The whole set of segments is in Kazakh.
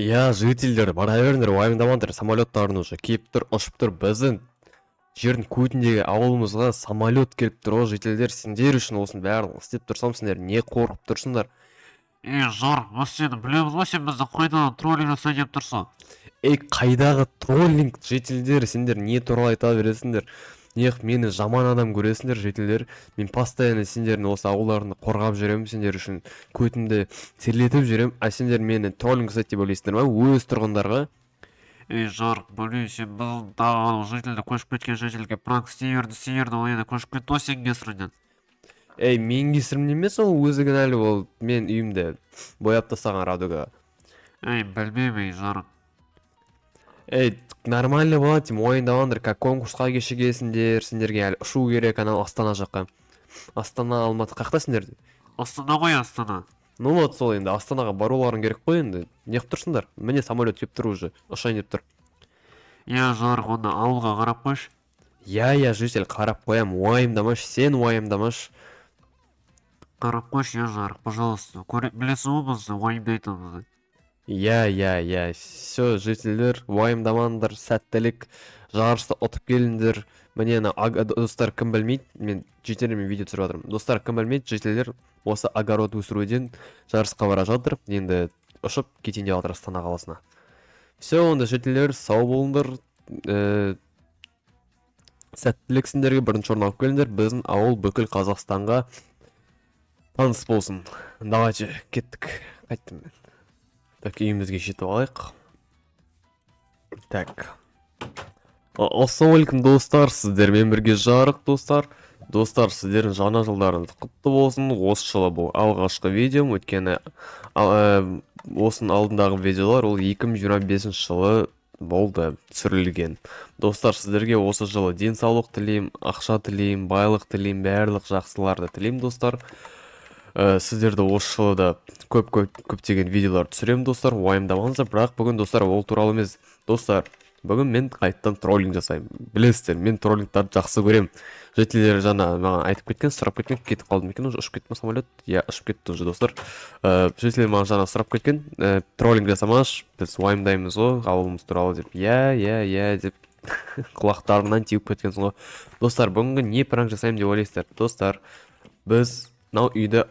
жителдер бара беріңдер, уайымдамаңдар, самолеттарын уже келіп тұр, ұшып тұр. Біздің жердің көтіндегі ауылымызға самолет келіп тұр. О, жителдер, сендер үшін осының бәрін істеп тұрсам, сендер не қорқып тұрсыңдар? Жарық, біз сені білеміз ғой, сен бізді қайдан троллинг жасай деп тұрсың. Қайдағы троллинг, жителдер, сендер не туралы айта бересіңдер? Неғып мені жаман адам көресіңдер, жителдер? Мен постоянно сендердің осы ауылдарыңды қорғап жүремін, сендер үшін көтімді терлетіп жүремін, а сендер мені троллинг жасайды деп ойлайсыңдар ма? Өз тұрғындарға? Жарық, білмеймін, сен біздің тағы жителді көшіп кеткен жителге пранк істей берді, ол енді көшіп кетті ғой сенің кесірінен. Мен кесірімнен емес, ол өзі кінәлі, ол мен үйімді бояп тастаған Радуга. Білмеймін, Жарық. Нормально болады, мойындағандар, как конкурсқа кешігесіңдер, сендерге әлі ұшу керек, анау Астана жаққа. Астана, Алматы, қақта сендерде? Астана ғой, Астана. Ну вот сол енді, Астанаға баруларың керек қой енді. Неғып тұрсыңдар? Міне самолет кеп тұр уже, ұшайын деп тұр. Жарық, онда ауылға қарап қойшы. Житель, қарап қоям, уайымдамаш, сен уайымдамаш. Қарап қойшы, Жарық, пожалуйста. Білесің ғой біз уайымдайтынымызды. Все, жительдер, уайымдамаңдар, сәттілік, жарысты ұтып келіңдер. Міне достар, кім білмейді, мен жителермен видео түсіріп жатырмын. Достар, кім білмейді, жителдер осы огород өсіруден жарысқа бара жатыр. Енді ұшып кетейін деп жатыр Астана қаласына. Все, онда жителдер, сау болыңдар. Сәттілік сендерге бірінші орын алып келіңдер. Біздің ауыл бүкіл Қазақстанға таныс болсын. Давайте, кеттік. Қайттым мен. Так, үйімізге жетіп алайық. Так. Ассалаумалейкум, достар, сіздермен бірге Жарық, достар. Достар, сіздердің жаңа жылдарыңыз құтты болсын. Осы жылы бұл алғашқы видеом, өткені осының алдындағы видеолар ол 2025 жылы болды түсірілген. Достар, сіздерге осы жылы денсаулық тілеймін, ақша тілеймін, байлық тілеймін, барлық жақсыларды тілеймін, достар. Сіздерді осы жылы да көптеген видеолар түсіремін, достар, уайымдамаңыздар. Бірақ бүгін, достар, ол туралы емес. Достар, бүгін мен қайттан троллинг жасаймын. Білесіздер, мен троллингтарды жақсы көремін. Жителер жаңа маған айтып кеткен, сұрап кеткен, кетіп қалдым екен, уже ұшып кетті ме самолет? Ұшып кетті уже, достар. Жителер маған жаңа сұрап кеткен, троллинг жасамаш, біз уайымдаймыз ғой, ауылымыз туралы деп. Деп құлақтарынан теуіп кеткенсің ғой. Достар, бүгінгі не пранк жасаймын деп ойлайсыздар? Достар, біз мынау үйді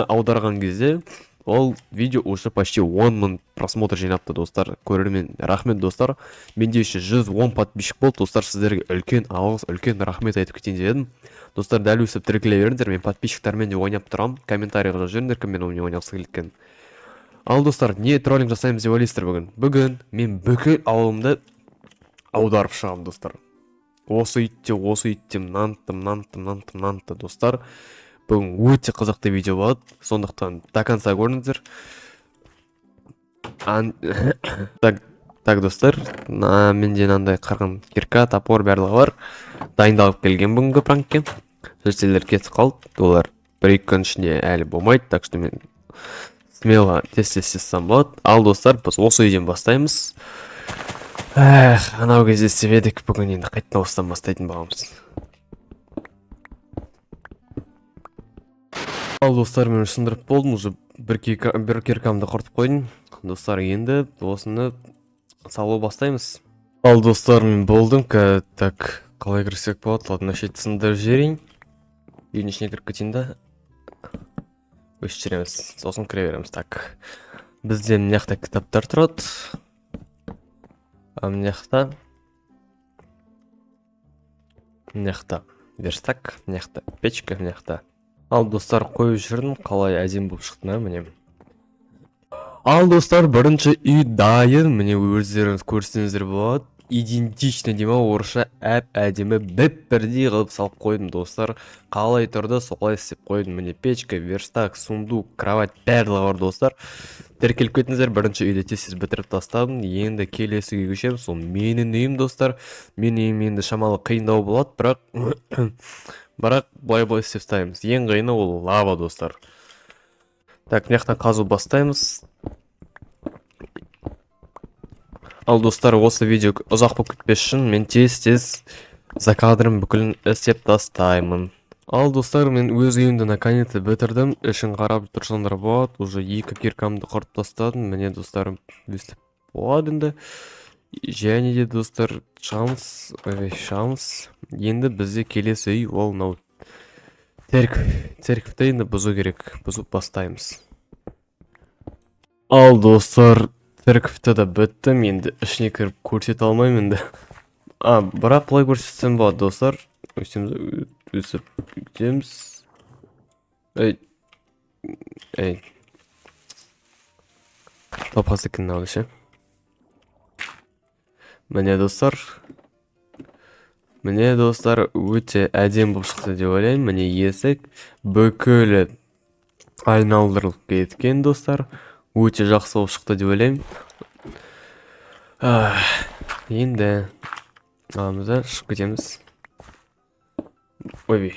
аударған кезде ол видео уже почти 10 000 просмотр жинапты, достар. Көрермен, рахмет, достар. Менде еще 110 подписчик болды, достар. Сіздерге үлкен алғыс, үлкен рахмет айтып кетейін дедім. Достар, дәл өсіп тіркеле беріңдер. Мен подписчиктармен де ойнап тұрам. Комментарийға жазып жүріңдер, кіммен ойнағысы келген. Ал, достар, не троллинг жасаймыз деп ойлайсыздар бүгін? Бүгін мен бүкіл ауылымды аударып шығамын, достар. Осы үйттем, нанты, достар. Бүгін өте қызықты видео болады, сондықтан до конца көріңіздер. Так, достар, менде мынандай қырғын кирка, топор барлығы бар. Дайындалып келген бүгінгі пранкке. Жителер кетіп қалды, олар 1-2 күн ішінде әлі болмайды, так что мен смело тез істесем болады. Ал, достар, біз осы үйден бастаймыз. Анау кезде істеп едік, бүгін енді қайттан осыдан бастайтын бағамыз. Ал, достар, мен сындырып болдым, уже бір киркамды құртып қойдым. Достар, енді осыны салу бастаймыз. Ал, достар, мен болдым. Так, қалай кірсек болады? Ладно, шет сындырып жіберейін. Үйдің ішіне кіріп кетейін да. Өшіп жүреміз, сосын кіре береміз. Так, бізде мынаяқта кітаптар тұрады. Мынаяқта верстак, мынаяқта печка, мынаяқта. Ал, достар, қойып жүрдім, қалай әдемі болып шықты, міне. Ал, достар, бірінші үй дайын, міне өздеріңіз көрсеңіздер болады. Идентично дема, орысша әдемі бірдей қылып салып қойдым, достар. Қалай тұрды, солай істеп қойдым. Міне печка, верстак, сундук, кровать барлығы бар, достар. Тіркеліп кетіңіздер, бірінші үйді тез бітіріп тастадым. Енді келесіге көшемін, сол менің үйім, достар. Менің үйім енді шамалы қиындау болады, бірақ былай істеп тастаймыз. Ең қиыны ол лава, достар. Так, мынаяқтан қазу бастаймыз. Ал, достар, осы видео ұзақ болып кетпес үшін мен тез за кадрым бүкілін істеп тастаймын. Ал достар, мен өз үйімді наконец-то бітірдім. Ішін қарап тұрсаңдар болады. Уже 2 киркамды құрып тастадым. Міне достарым, өстіп болады енді. Және де достар, шамс. Енді бізде келесі үй, ол мынау церковьті енді бұзу керек. Бұзып бастаймыз. Ал достар, церковьті де біттім. Енді ішіне кіріп көрсете алмаймын енді. Бірақ былай көрсетсем болады достар. Өсіп кетеміз. Топасы кіннауды ше. Міне достар, өте әдем болып шықты деп ойлаймын. Міне есік бүкілі айналдырылып кеткен достар. Өте жақсы болып шықты деп ойлаймын. Енді аламызда шығып кетеміз. Ойбей.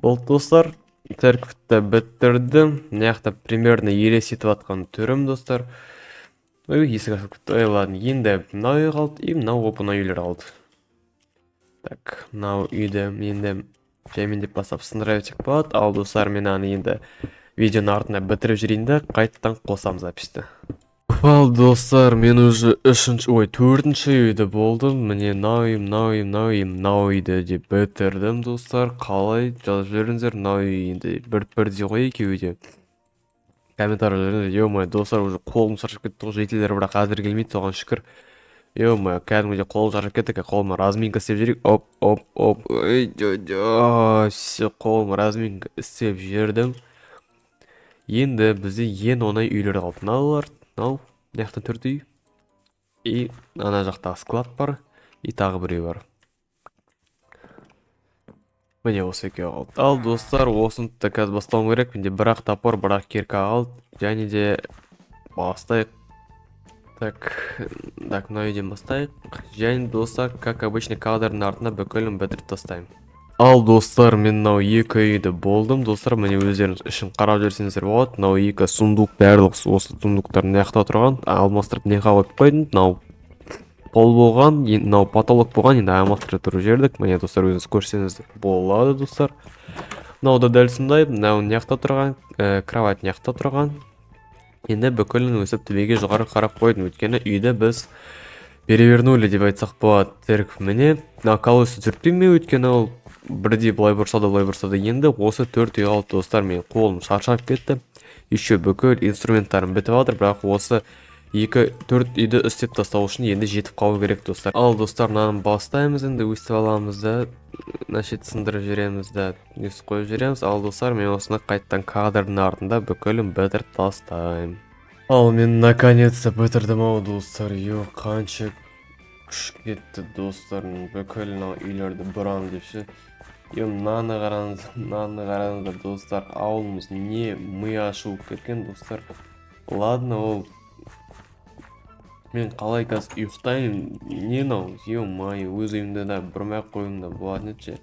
Болды достар, церковьті бітірдім. Мынаяқта примерно елестетіп атқан түрім достар. Есік ашылып кетті. Ладно, енді мынау үй қалды, и мынау оп-оңай үйлер қалды. Так, мынау үйді енді жаймендеп бастап сындыра берсек болады. Ал достар, мен аны енді видеоның артына бітіріп жіберейін де қайтадан қосамыз записьті. Ал достар, мен уже 4-ші үйді болдым. Міне мынау үйді де бітірдім достар. Қалай жазып жіберіңіздер, мынау үй енді бір-бірдей ғой екеуі де. Комментарий жіберіңіздер. Ё-мое, достар, уже қолым шаршап кетті ғой, жетелер бірақ әзір келмейді, соған шүкір. Ё-мое, кәдімгідей қолым шаршап кетті, қолыма разминка істеп жіберейік. Оп. Все, қолыма разминка істеп жібердім. Енді бізде ең оңай үйлер қалды. Мынау мынаяқта 4 үй. И ана жақта склад бар. И тағы бір үй бар. Міне осы екеуі қалды. Ал достар, осыны да қазір бастауым керек. Менде бірақ топор, бірақ кирка қалды. Және де бастайық. Так, мына үйден бастайық. Және достар, как обычно, кадрдың артына бүкілін бітіріп тастаймын. Ал достар, мен мынау 2 үйді болдым. Достар, міне өздеріңіз үшін қарап жүрсеңіздер болады. Мынау 2 сундук, барлық осы сундуктар мынаяқта тұрған. Алмастырып неға қойып қойдым. Мынау пол болған, мынау потолок болған. Енді алмастырып тұрып жібердік. Міне достар, өзіңіз көрсеңіздер болады достар. Мынау да дәл сондай. Мынау мынаяқта тұрған, кровать мынаяқта тұрған. Енді бүкілін өсіп төбеге жоғары қарап қойдым. Өйткені үйді біз перевернули деп айтсақ болады. Церковь міне, мына колесо түртпейме, өйткені ол бірдей былай бұрса да енді осы 4 үй қалды достар. Мен қолым шаршап кетті. Еще бүкіл инструментарым бітіп жатыр, бірақ осы 2-4 үйді істеп тастау үшін енді жетіп қалу керек достар. Ал достар, мынаны бастаймыз енді, өстіп аламыз да, значит сындырып жібереміз да, өстіп қойып жібереміз. Ал достар, мен осыны қайттан кадрдың артында бүкілін бітіріп тастаймын. Ал мен наконец-то бітірдім ау достар. Қанша күш кетті достар, бүкілін үйлерді бұрам депші. Мынаны қараңыздар достар, ауылымыз не ми ашылып кеткен достар. Ладно, ол мен қалай қазір ұйықтайын, не мынау, ё-мое, өз үйімді да бұрмай қойғанда болатын еді.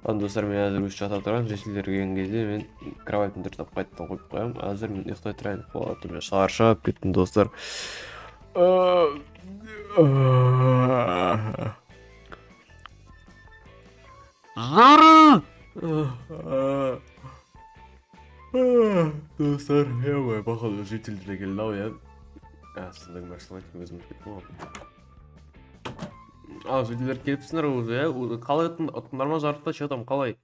Ладно достар, мен әзір өз жата тұрған, жетелер келген кезде мен кроватын түртіп қайттан қойып қоямын. Әзір мен ұйықтай тұрайын, болады, шаршап кеттім достар. Жарық! Достар, ё-мое, походу жителдер келді ау, я. Сіздің мәшіліңіз өзіміз кетті ғой. Жителер келіпсіңдер өзі, қалай ұтындар ма жарықта, что-там қалай?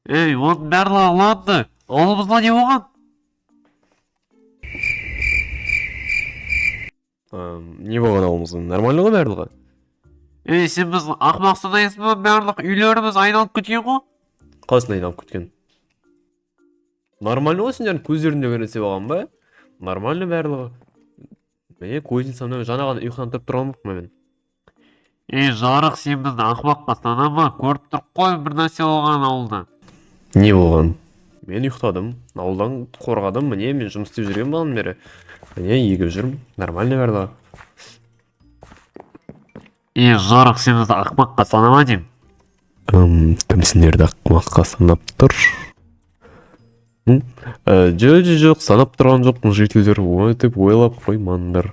Оның барлығы ладно. Олымызда не болған? Не болған ауылымыздың? Нормально ғой барлығы? Сен біз ақымақ санайсың ба, барлық үйлеріміз айналып кеткен ғой? Қаласын айналып кеткен? Нормально ғой, сендердің көздерінде көрінсе болған ба? Нормально барлығы. Мен көзін санау жаңа ғана ұйқыдан тұрып тұрған жоқпын мен. Жарық, сен бізді ақымаққа санама, көріп тұрып қой, бір нәрсе болған ауылда. Не болған? Мен ұйықтадым, ауылдан қорғадым, міне мен жұмыс істеп жүрген болған бері. Міне егіп жүрмін, нормально барлығы. Жарық, сен бізді ақымаққа санама дейм. Кім сендерді ақымаққа санап тұр? Жоқ, санап тұрған жоқпын, жителдер, ой деп ойлап қоймаңдар.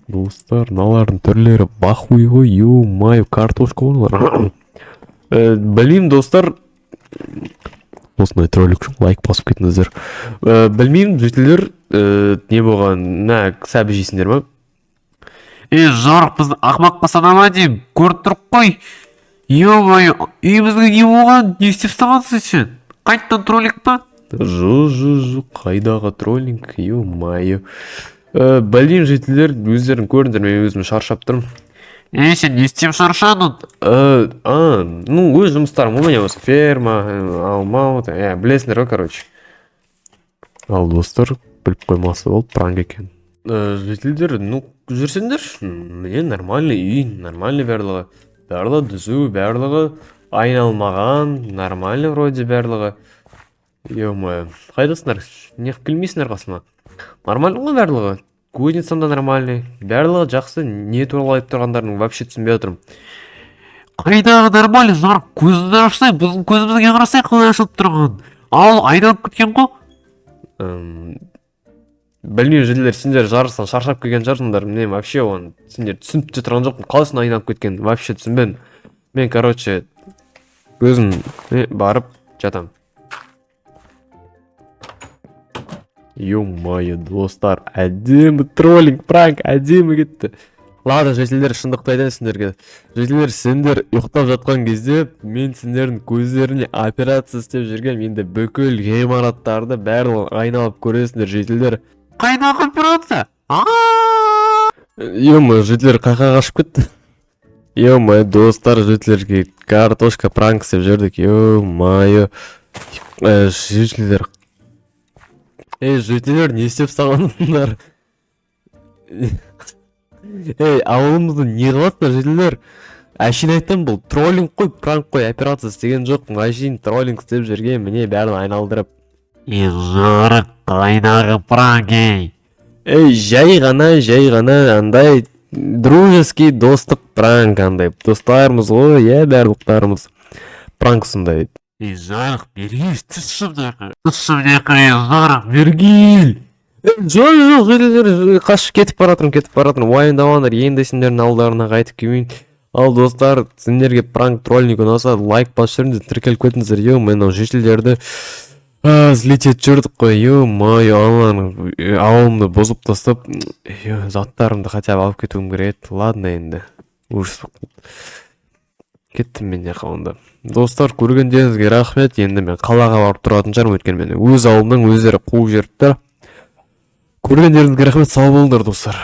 Достар, мыналардың түрлері бахуй ғой, ё-мое, картошка олар. Білмеймін достар, осындай троллик үшін лайк басып кетіңіздер. Білмеймін жителер, не болған, сәбі жейсіңдер ма? Жарық бізді ақымаққа санама деймін, көріп тұрып қой. Ё-моё, үйімізге не болған? Не істеп тастағансың сен? Қайттан троллик па? Жоқ, қайдағы троллинг, ё-моё. Білмеймін жителер, өздерің көріңдер, мен өзім шаршап тұрмын. Сен не істеп шаршадың? Өз жұмыстарым, у меня осы ферма, алмау, білесіңдер ғой, короче. Ал достар, біліп қоймасы болып, пранк екен. Жителдер, жүрсеңдер, міне нормальный үй, нормальный барлығы. Барлығы дүзу, барлығы айналмаған, нормальный вроде барлығы. Ё-моё, қайдасыңдар, не келмейсіңдер қасыма? Нормальный ғой барлығы. Кузнецам да нормальный. Барлығы жақсы, не туралы айтып тұрғандарын вообще түсінбей отырмын. Қайдағы нормальный, Жарық, көзіңді ашсай, біздің көзімізге қарасай қалай ашылып тұрған. Ал айналып кеткен ғой. Білмеймін жерлер, сендер жарыстан шаршап келген шығарсыңдар. Міне вообще оны сендер түсініп те тұрған жоқпын. Қалайсын айналып кеткен, вообще түсінбедім. Мен короче өзім барып жатам. Ё-моё, достар, әдемі троллинг, пранк, әдемі кетті. Ладно, жителер, шындықты айтайын сендерге. Жителер, сендер ұйықтап жатқан кезде мен сендердің көздеріне операция істеп жүрген, енді бүкіл ғимараттарды барлығын айналып көресіңдер, жителер. Қайдағы операция? Ё-моё, жителер қайқа қашып кетті. Ё-моё, достар, жителерге картошка пранк істеп жүрдік. Ё-моё, жителер. Жителер, не істеп тастағансыңдар? Ауылымызды не қыласыңдар, жителер? Әшейін айттым, бұл троллинг қой, пранк қой, операция істеген жоқпын. Әшейін троллинг істеп жүрген, міне бәрін айналдырып. Жарық, қайдағы пранк, жай ғана андай дружеский достық пранк, андай достарымыз ғой, барлықтарымыз пранк сондай. Жарық, Мергел, түсшім деқі, Жарық, Мергел! Жоқ, жителер, қашып кетіп баратырмын, уайымдамаңдар, енді сендердің алдарына қайтып келмейін. Ал достар, сендерге пранк троллинг ұнаса, лайк басып жүріңдер, тіркеліп кетіңіздер. Мен жителерді злетет жүрдік қой, ё-моё, ауылымды бұзып тастап, заттарымды хотя бы алып кетуім керек. Ладно енді, ужас болып кеттім мен жақауында. Достар, көргендеріңізге рахмет. Енді мен қалаға барып тұратын шығармын, өйткені мен өз ауылымның өздері қуып жіберіпті. Көргендеріңізге рахмет, сау болыңдар достар.